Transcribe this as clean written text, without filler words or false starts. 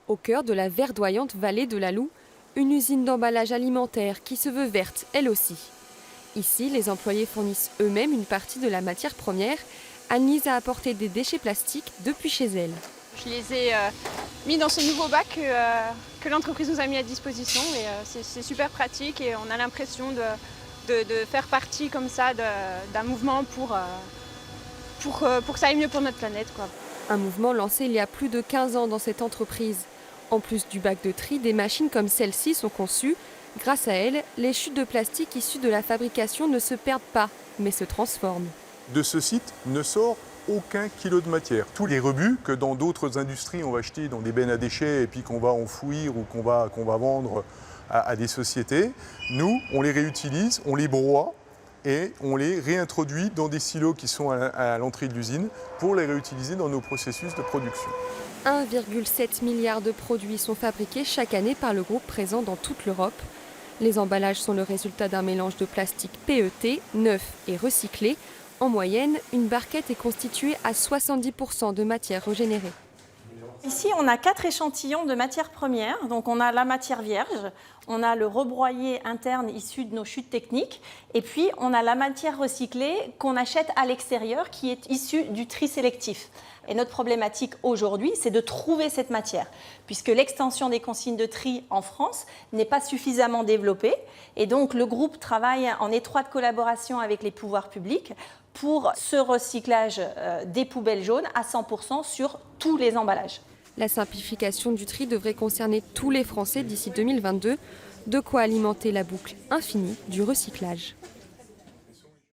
Au cœur de la verdoyante vallée de la Loue, une usine d'emballage alimentaire qui se veut verte, elle aussi. Ici, les employés fournissent eux-mêmes une partie de la matière première. Anne-Lise a apporté des déchets plastiques depuis chez elle. Je les ai mis dans ce nouveau bac que l'entreprise nous a mis à disposition et c'est super pratique et on a l'impression de faire partie comme ça d'un mouvement pour que ça aille mieux pour notre planète, quoi. Un mouvement lancé il y a plus de 15 ans dans cette entreprise. En plus du bac de tri, des machines comme celle-ci sont conçues. Grâce à elles, les chutes de plastique issues de la fabrication ne se perdent pas, mais se transforment. De ce site ne sort aucun kilo de matière. Tous les rebuts que dans d'autres industries on va acheter dans des bennes à déchets et puis qu'on va enfouir ou qu'on va vendre à des sociétés, nous on les réutilise, on les broie et on les réintroduit dans des silos qui sont à l'entrée de l'usine pour les réutiliser dans nos processus de production. 1,7 milliard de produits sont fabriqués chaque année par le groupe présent dans toute l'Europe. Les emballages sont le résultat d'un mélange de plastique PET, neuf et recyclé. En moyenne, une barquette est constituée à 70% de matière régénérée. Ici, on a 4 échantillons de matières premières. Donc, on a la matière vierge, on a le rebroyé interne issu de nos chutes techniques, et puis on a la matière recyclée qu'on achète à l'extérieur, qui est issue du tri sélectif. Et notre problématique aujourd'hui, c'est de trouver cette matière, puisque l'extension des consignes de tri en France n'est pas suffisamment développée. Et donc, le groupe travaille en étroite collaboration avec les pouvoirs publics pour ce recyclage des poubelles jaunes à 100% sur tous les emballages. La simplification du tri devrait concerner tous les Français d'ici 2022, de quoi alimenter la boucle infinie du recyclage.